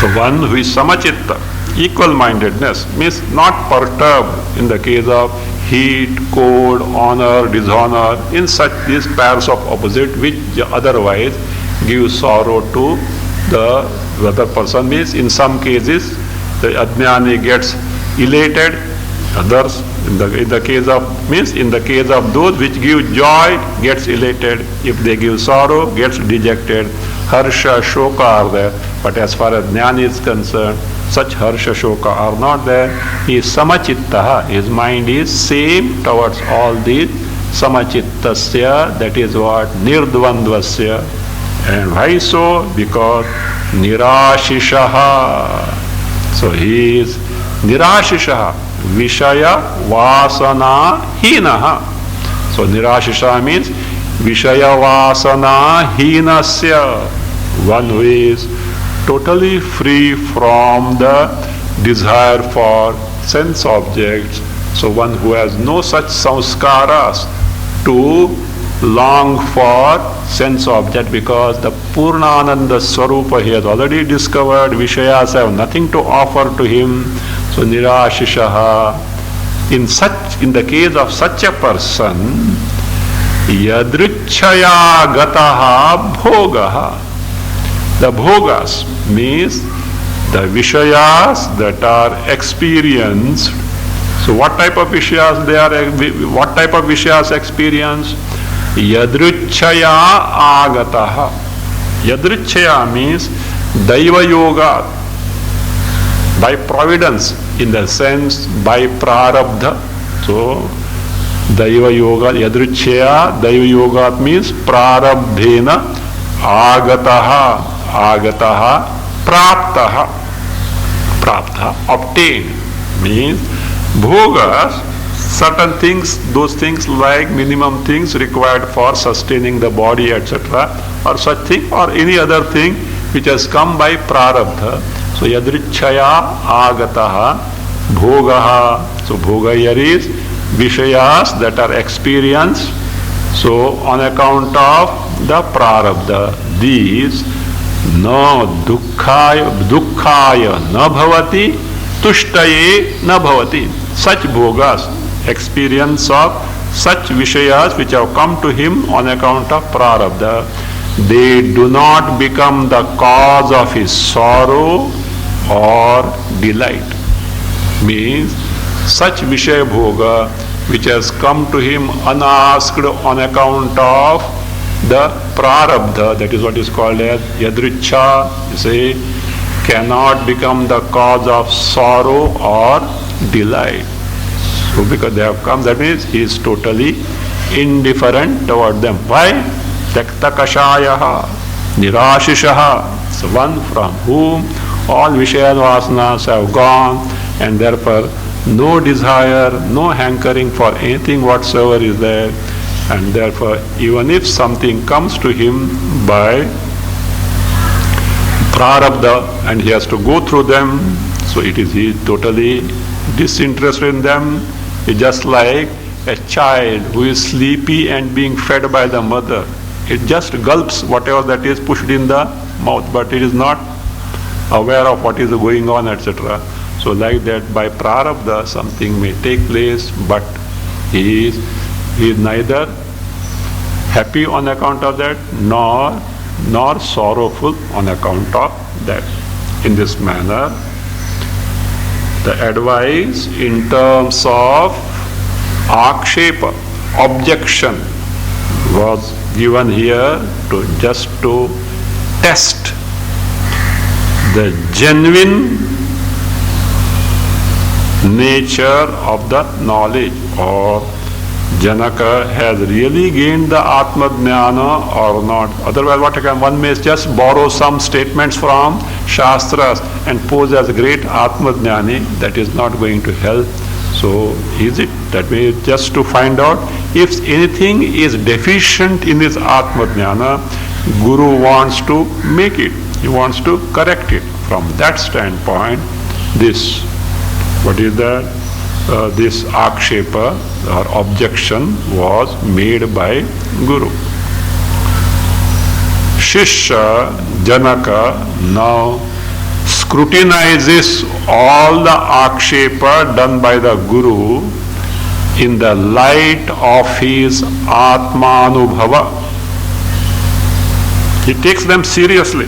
So one who is samachitta, equal-mindedness, means not perturbed in the case of heat, cold, honor, dishonor, in such these pairs of opposite which otherwise give sorrow to the other person. Means in some cases the Ajnani gets elated, others in the case of, means in the case of those which give joy gets elated, if they give sorrow gets dejected. Harsha, Shoka are there, but as far as Jnani is concerned, such Harsha, Shoka are not there. He is Samachittaha, his mind is same towards all these. Samachittasya, that is what? Nirdvandvasya. And why so? Because Nirashishaha. So he is Nirashishaha, Vishaya Vasana Hinaha. So Nirashishaha means Vishaya Vasana Hinasya, one who is totally free from the desire for sense objects. So one who has no such samskaras to long for sense object, because the Purnananda Swarupa he has already discovered, Vishayas have nothing to offer to him. So Nirashishaha, in the case of such a person, Yadrichaya Gataha Bhogaha. The Bhogas means the Vishayas that are experienced. So what type of Vishayas experience? Yadrichaya Agataha. Yadrichaya means Daiva Yoga, by providence, in the sense by prarabdha. So Daiva Yoga, Yadrichaya, Daiva Yoga means prarabdhena agataha, agataha, praptaha. Prapta, obtained, means bhogas, certain things, those things like minimum things required for sustaining the body, etc., or such thing, or any other thing which has come by prarabdha. So yadrichaya agataha bhogaha. So bhoga here is vishayas that are experienced. So on account of the prarabdha, these no dukkhaya na bhavati, tushtaye na bhavati. Such bhogas, experience of such vishayas which have come to him on account of prarabdha, they do not become the cause of his sorrow or delight. Means such Vishaya Bhoga which has come to him unasked on account of the prarabdha, that is what is called as yadricha, you say, cannot become the cause of sorrow or delight. So because they have come, that means he is totally indifferent toward them. Why? Takta kashayaha, nirashishaha. So one from whom all Vishaya vasanas have gone, and therefore no desire, no hankering for anything whatsoever is there, and therefore even if something comes to him by prarabdha and he has to go through them, so he is totally disinterested in them. It's just like a child who is sleepy and being fed by the mother. It just gulps whatever that is pushed in the mouth, but it is not aware of what is going on, etc. So like that, by prarabdha something may take place, but he is neither happy on account of that nor sorrowful on account of that. In this manner, the advice in terms of akshepa, objection, was given here to just to test the genuine nature of the knowledge, or Janaka has really gained the Atma Jnana or not. Otherwise, one may just borrow some statements from Shastras and pose as a great Atma Jnani. That is not going to help. So, is it? That means just to find out if anything is deficient in his Atma Jnana, Guru wants to make it. He wants to correct it. From that standpoint, this, what is that? This akshepa or objection was made by Guru. Shishya Janaka now scrutinizes all the akshepa done by the Guru in the light of his Atmanubhava. He takes them seriously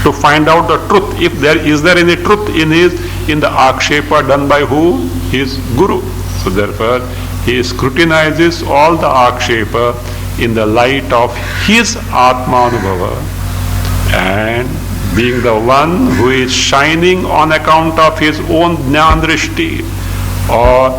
to find out the truth. If there is any truth in the akshepa done by who? His Guru. So therefore, he scrutinizes all the akshepa in the light of his Atmanubhava, and being the one who is shining on account of his own Jnandrishti, or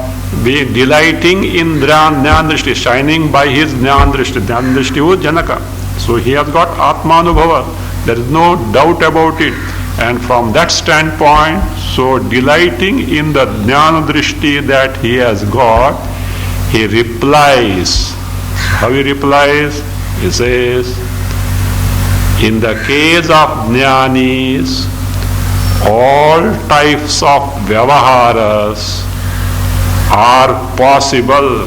being delighting in Jnandrishti, shining by his Jnandrishti. Jnandrishti was Janaka. So he has got Atmanubhava. There is no doubt about it. And from that standpoint, so delighting in the Jnana Drishti that he has got, he replies. How he replies? He says, In the case of jnanis, all types of vyavaharas are possible.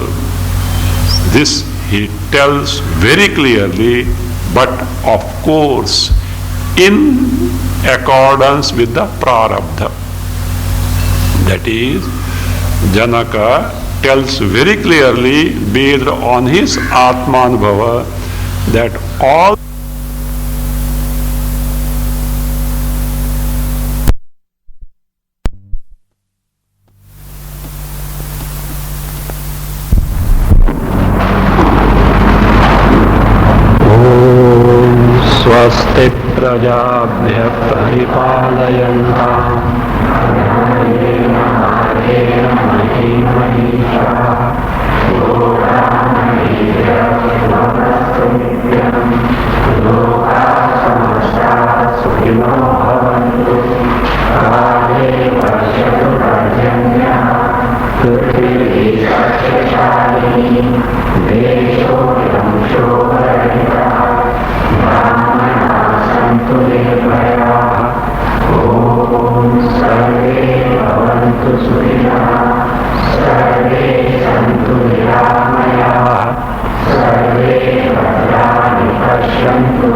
This he tells very clearly, but of course in accordance with the prarabdha. That is, Janaka tells very clearly, based on his Atmanubhava, that all स्वस्ति प्रजाभ्यः परिपालयन्ताम् न्यायेन मार्गेण महीं महिषाः लोकामहीरस्तु नित्यम् लोकाः समस्ताः सुखिनो भवन्तु काले पश्यतु पर्जन्यः पृथिवी सस्यशालिनी देशोऽयं शोभरहितः सन्तु निर्भयाः ॐ सर्वे भवन्तु सुखिनः सर्वे सन्तु निरामयाः सर्वे भद्राणि पश्यन्तु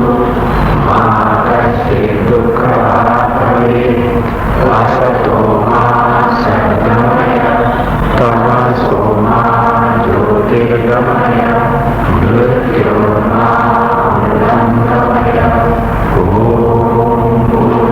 मा कश्चित् दुःखभाग् भवेत् असतो मा सद्गमय तमसो मा ज्योतिर्गमय मृत्योर्मा ॐ